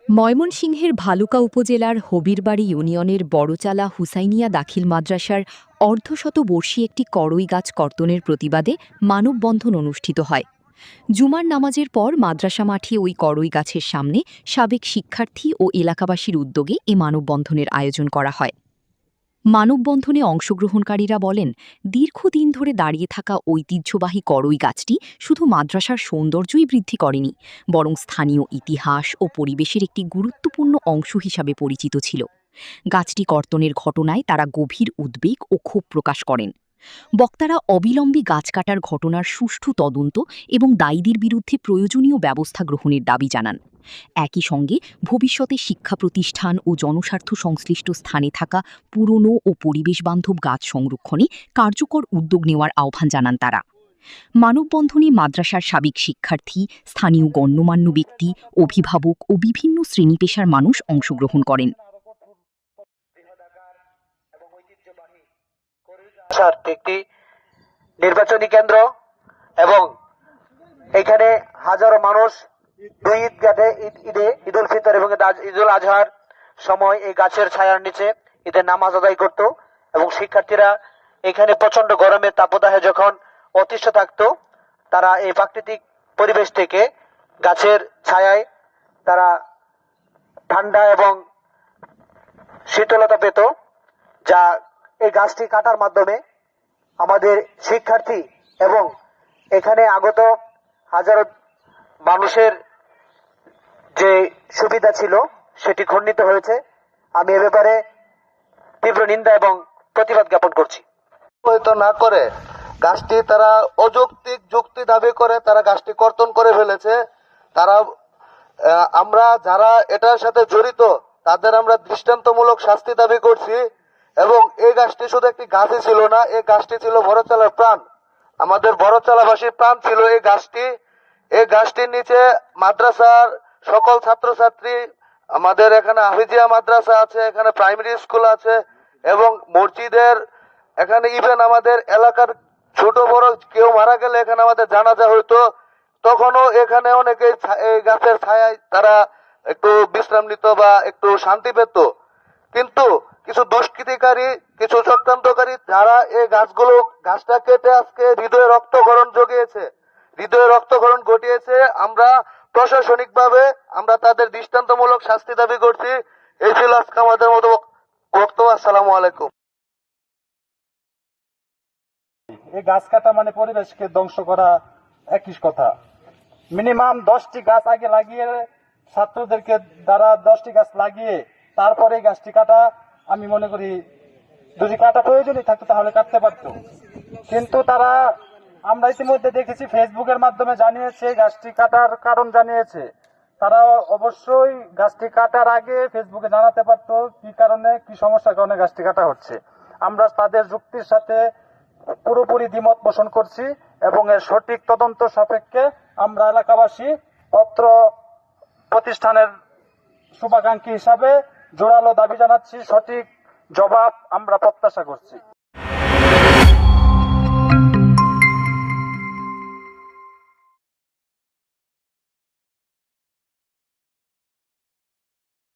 ময়মনসিংহের ভালুকা উপজেলার হবিরবাড়ি ইউনিয়নের বড়চালা হুসাইনিয়া দাখিল মাদ্রাসার অর্ধশতবর্ষী একটি করই গাছ কর্তনের প্রতিবাদে মানববন্ধন অনুষ্ঠিত হয়। জুমার নামাজের পর মাদ্রাসা মাঠে ওই করই গাছের সামনে সাবেক শিক্ষার্থী ও এলাকাবাসীর উদ্যোগে এ মানববন্ধনের আয়োজন করা হয়। মানববন্ধনে অংশগ্রহণকারীরা বলেন, দীর্ঘদিন ধরে দাঁড়িয়ে থাকা ঐতিহ্যবাহী করই গাছটি শুধু মাদ্রাসার সৌন্দর্যই বৃদ্ধি করেনি, বরং স্থানীয় ইতিহাস ও পরিবেশের একটি গুরুত্বপূর্ণ অংশ হিসাবে পরিচিত ছিল। গাছটি কর্তনের ঘটনায় তারা গভীর উদ্বেগ ও ক্ষোভ প্রকাশ করেন। বক্তারা অবিলম্বে গাছ কাটার ঘটনার সুষ্ঠু তদন্ত এবং দায়ীদের বিরুদ্ধে প্রয়োজনীয় ব্যবস্থা গ্রহণের দাবি জানান। একই সঙ্গে ভবিষ্যতে শিক্ষা প্রতিষ্ঠান ও জনস্বার্থ সংশ্লিষ্ট স্থানে থাকা পুরনো ও পরিবেশবান্ধব গাছ সংরক্ষণে কার্যকর উদ্যোগ নেওয়ার আহ্বান জানান তারা। মানববন্ধনে মাদ্রাসার সাবেক শিক্ষার্থী, স্থানীয় গণ্যমান্য ব্যক্তি, অভিভাবক ও বিভিন্ন শ্রেণী পেশার মানুষ অংশগ্রহণ করেন। একটি নির্বাচনী কেন্দ্র এবং এখানে হাজারো মানুষ দুই ঈদগাহে ঈদ উল ফিতর এবং ঈদ উল আজহার সময় এই গাছের ছায়ার নিচে ঈদের নামাজ আদায় করত এবং শিক্ষার্থীরা এখানে প্রচন্ড গরমের তাপদাহে যখন অতিষ্ঠ থাকতো, তারা এই প্রাকৃতিক পরিবেশ থেকে গাছের ছায়ায় তারা ঠান্ডা এবং শীতলতা পেত, যা এই গাছটি কাটার মাধ্যমে আমাদের শিক্ষার্থী এবং এখানে আগত হাজারো মানুষের যে সুবিধা ছিল সেটি খণ্ডিত হয়েছে। আমি এ ব্যাপারে তীব্র নিন্দা এবং প্রতিবাদ জ্ঞাপন করছি। না করে গাছটি তারা অযৌক্তিক যুক্তি দাবি করে তারা গাছটি কর্তন করে ফেলেছে। তারা আমরা যারা এটার সাথে জড়িত তাদের আমরা দৃষ্টান্তমূলক শাস্তি দাবি করছি। এবং এই গাছটি শুধু একটি গাছই ছিল না, এই গাছটি ছিল বড়চালার প্রাণ, আমাদের বড়চালাবাসীর প্রাণ ছিল এই গাছটি। এই গাছটির নিচে মাদ্রাসার সকল ছাত্রছাত্রী, আমাদের এখানে হাফিজিয়া মাদ্রাসা আছে, এখানে প্রাইমারি স্কুল আছে এবং মসজিদের এখানে ইভেন আমাদের এলাকার ছোট বড় কেউ মারা গেলে এখানে আমাদের জানাজা হইতো, তখনও এখানে অনেকে এই গাছের ছায়ায় তারা একটু বিশ্রাম নিত বা একটু শান্তি পেত। কিন্তু কিছু দুষ্কৃতিকারী, কিছু চক্রান্তকারী যারা এই গাছটা কেটে আজকে হৃদয়ে রক্তক্ষরণ ঘটিয়েছে, আমরা প্রশাসনিকভাবে আমরা তাদের দৃষ্টান্তমূলক শাস্তি দাবি করছি। এই ছিল আজকে আমাদের মতো বক্তব্য। আসসালামু আলাইকুম। এই গাছ কাটা মানে পরিবেশকে ধ্বংস করা একই কথা। মিনিমাম 10টি গাছ আগে লাগিয়ে ছাত্রদেরকে দ্বারা 10টি গাছ লাগিয়ে তারপরে গাছটি কাটা, আমি মনে করি যদি কাটা প্রয়োজনই থাকতো তাহলে কাটতে পারতো। কিন্তু তারা, আমরা ইতিমধ্যে দেখেছি ফেসবুকের মাধ্যমে জানিয়েছে, গাছটি কাটার কারণ জানিয়েছে। তারা অবশ্যই গাছটি কাটার আগে ফেসবুকে জানাতে পারতো কি কারণে, কি সমস্যার কারণে গাছটি কাটা হচ্ছে। আমরা তাদের যুক্তির সাথে পুরোপুরি দ্বিমত পোষণ করছি এবং এর সঠিক তদন্ত সাপেক্ষে আমরা এলাকাবাসী পত্র প্রতিষ্ঠানের শুভাকাঙ্ক্ষী হিসাবে জোরালো দাবি জানাচ্ছি, সঠিক জবাব আমরা প্রত্যাশা করছি।